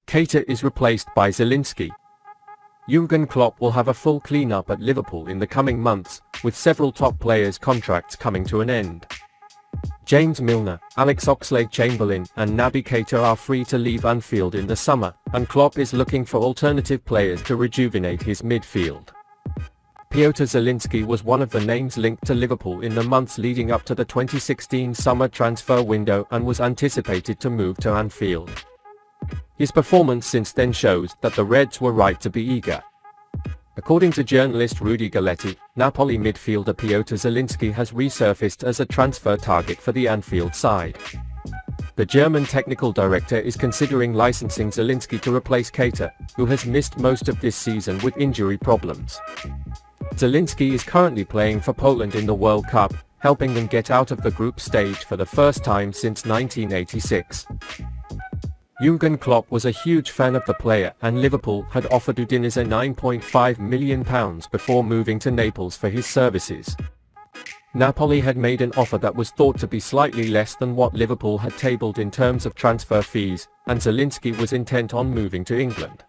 Keita is replaced by Zielinski. Jürgen Klopp will have a full clean-up at Liverpool in the coming months, with several top players' contracts coming to an end. James Milner, Alex Oxlade-Chamberlain and Naby Keita are free to leave Anfield in the summer, and Klopp is looking for alternative players to rejuvenate his midfield. Piotr Zielinski was one of the names linked to Liverpool in the months leading up to the 2016 summer transfer window and was anticipated to move to Anfield. His performance since then shows that the Reds were right to be eager. According to journalist Rudy Galetti, Napoli midfielder Piotr Zielinski has resurfaced as a transfer target for the Anfield side. The German technical director is considering licensing Zielinski to replace Keita, who has missed most of this season with injury problems. Zielinski is currently playing for Poland in the World Cup, helping them get out of the group stage for the first time since 1986. Jürgen Klopp was a huge fan of the player and Liverpool had offered Nunez £9.5 million before moving to Naples for his services. Napoli had made an offer that was thought to be slightly less than what Liverpool had tabled in terms of transfer fees, and Zielinski was intent on moving to England.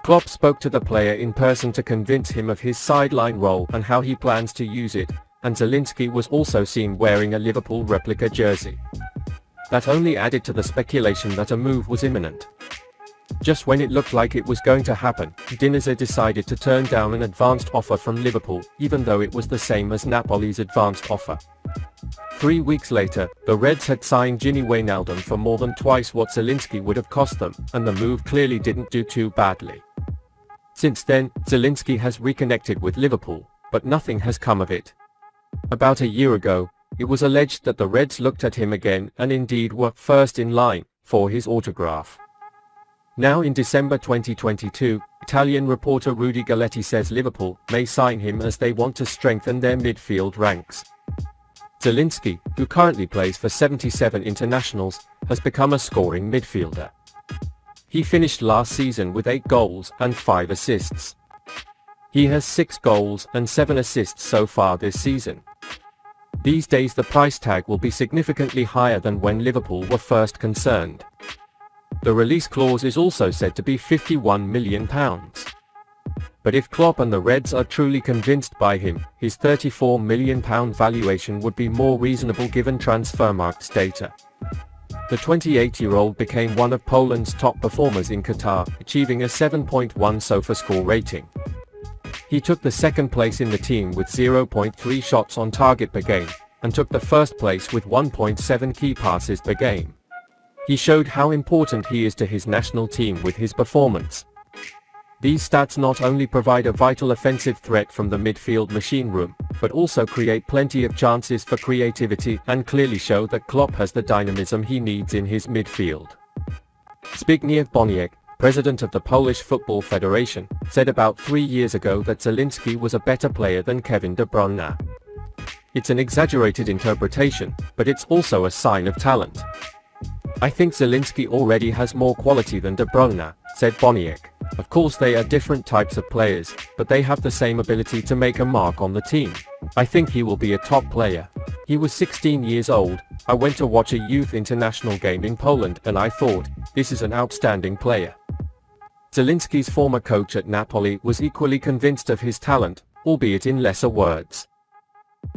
Klopp spoke to the player in person to convince him of his sideline role and how he plans to use it, and Zielinski was also seen wearing a Liverpool replica jersey. That only added to the speculation that a move was imminent. Just when it looked like it was going to happen, Nunez decided to turn down an advanced offer from Liverpool, even though it was the same as Napoli's advanced offer. 3 weeks later, the Reds had signed Gini Wijnaldum for more than twice what Zielinski would have cost them, and the move clearly didn't do too badly. Since then, Zielinski has reconnected with Liverpool, but nothing has come of it. About a year ago, it was alleged that the Reds looked at him again and indeed were first in line for his autograph. Now in December 2022, Italian reporter Rudy Galetti says Liverpool may sign him as they want to strengthen their midfield ranks. Zielinski, who currently plays for 77 internationals, has become a scoring midfielder. He finished last season with 8 goals and 5 assists. He has 6 goals and 7 assists so far this season. These days the price tag will be significantly higher than when Liverpool were first concerned. The release clause is also said to be £51 million. But if Klopp and the Reds are truly convinced by him, his £34 million valuation would be more reasonable given Transfermarkt's data. The 28-year-old became one of Poland's top performers in Qatar, achieving a 7.1 SofaScore rating. He took the second place in the team with 0.3 shots on target per game, and took the first place with 1.7 key passes per game. He showed how important he is to his national team with his performance. These stats not only provide a vital offensive threat from the midfield machine room, but also create plenty of chances for creativity and clearly show that Klopp has the dynamism he needs in his midfield. Zbigniew Boniek, president of the Polish Football Federation, said about 3 years ago that Zielinski was a better player than Kevin De Bruyne. It's an exaggerated interpretation, but it's also a sign of talent. I think Zielinski already has more quality than De Bruyne, said Boniek. Of course they are different types of players, but they have the same ability to make a mark on the team. I think he will be a top player. He was 16 years old. I went to watch a youth international game in Poland and I thought, this is an outstanding player. Zielinski's former coach at Napoli was equally convinced of his talent, albeit in lesser words.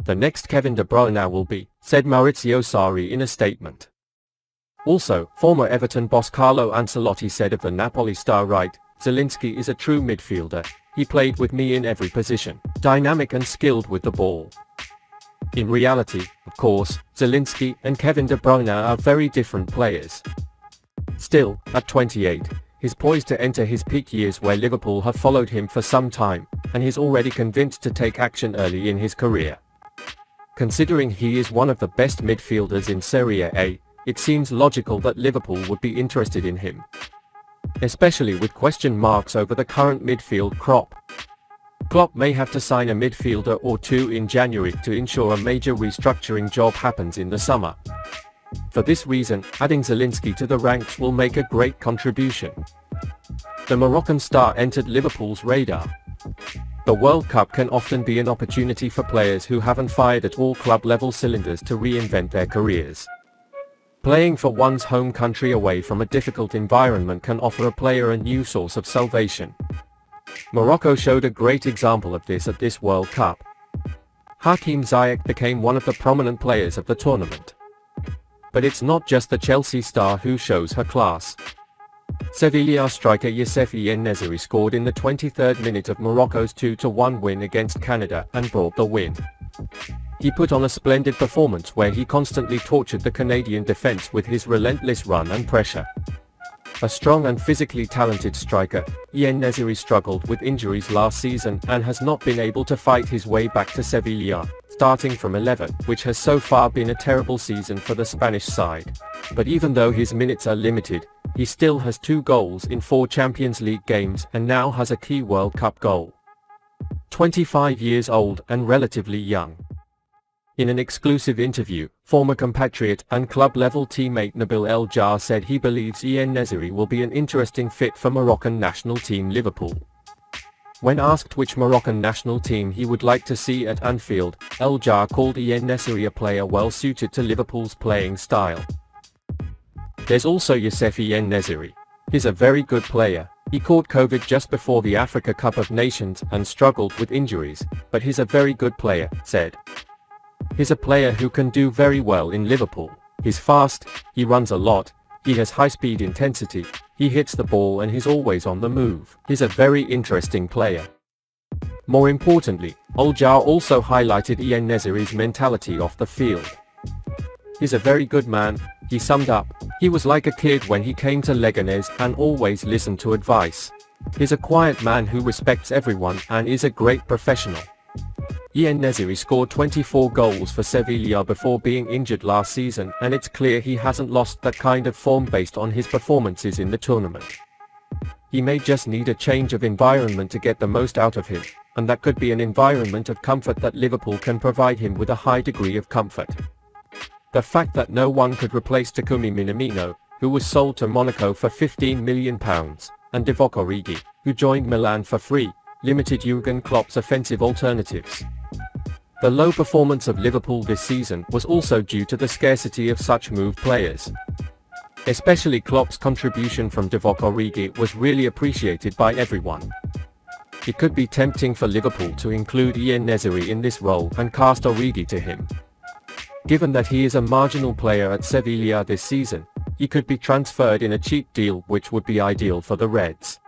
The next Kevin De Bruyne will be, said Maurizio Sarri in a statement. Also, former Everton boss Carlo Ancelotti said of the Napoli star right, Zielinski is a true midfielder. He played with me in every position, dynamic and skilled with the ball. In reality, of course, Zielinski and Kevin De Bruyne are very different players. Still, at 28, he's poised to enter his peak years where Liverpool have followed him for some time, and he's already convinced to take action early in his career. Considering he is one of the best midfielders in Serie A, it seems logical that Liverpool would be interested in him. Especially with question marks over the current midfield crop. Klopp may have to sign a midfielder or two in January to ensure a major restructuring job happens in the summer. For this reason, adding Zielinski to the ranks will make a great contribution. The Moroccan star entered Liverpool's radar. The World Cup can often be an opportunity for players who haven't fired at all club-level cylinders to reinvent their careers. Playing for one's home country away from a difficult environment can offer a player a new source of salvation. Morocco showed a great example of this at this World Cup. Hakim Ziyech became one of the prominent players of the tournament. But it's not just the Chelsea star who shows her class. Sevilla striker Youssef En-Nesyri scored in the 23rd minute of Morocco's 2-1 win against Canada and brought the win. He put on a splendid performance where he constantly tortured the Canadian defense with his relentless run and pressure. A strong and physically talented striker, En-Nesyri struggled with injuries last season and has not been able to fight his way back to Sevilla, starting from 11, which has so far been a terrible season for the Spanish side. But even though his minutes are limited, he still has 2 goals in 4 Champions League games and now has a key World Cup goal. 25 years old and relatively young. In an exclusive interview, former compatriot and club-level teammate Nabil El Jar said he believes En-Nesyri will be an interesting fit for Moroccan national team Liverpool. When asked which Moroccan national team he would like to see at Anfield, El Jar called En-Nesyri a player well suited to Liverpool's playing style. There's also Youssef En-Nesyri. He's a very good player. He caught COVID just before the Africa Cup of Nations and struggled with injuries, but he's a very good player, said. He's a player who can do very well in Liverpool. He's fast, he runs a lot, he has high-speed intensity, he hits the ball and he's always on the move. He's a very interesting player. More importantly, El Jar also highlighted En-Nesyri's mentality off the field. He's a very good man, he summed up. He was like a kid when he came to Leganés and always listened to advice. He's a quiet man who respects everyone and is a great professional. En-Nesyri scored 24 goals for Sevilla before being injured last season, and it's clear he hasn't lost that kind of form based on his performances in the tournament. He may just need a change of environment to get the most out of him, and that could be an environment of comfort that Liverpool can provide him with a high degree of comfort. The fact that no one could replace Takumi Minamino, who was sold to Monaco for £15 million, and Divock Origi, who joined Milan for free, limited Jürgen Klopp's offensive alternatives. The low performance of Liverpool this season was also due to the scarcity of such move players. Especially Klopp's contribution from Divock Origi was really appreciated by everyone. It could be tempting for Liverpool to include En-Nesyri in this role and cast Origi to him. Given that he is a marginal player at Sevilla this season, he could be transferred in a cheap deal which would be ideal for the Reds.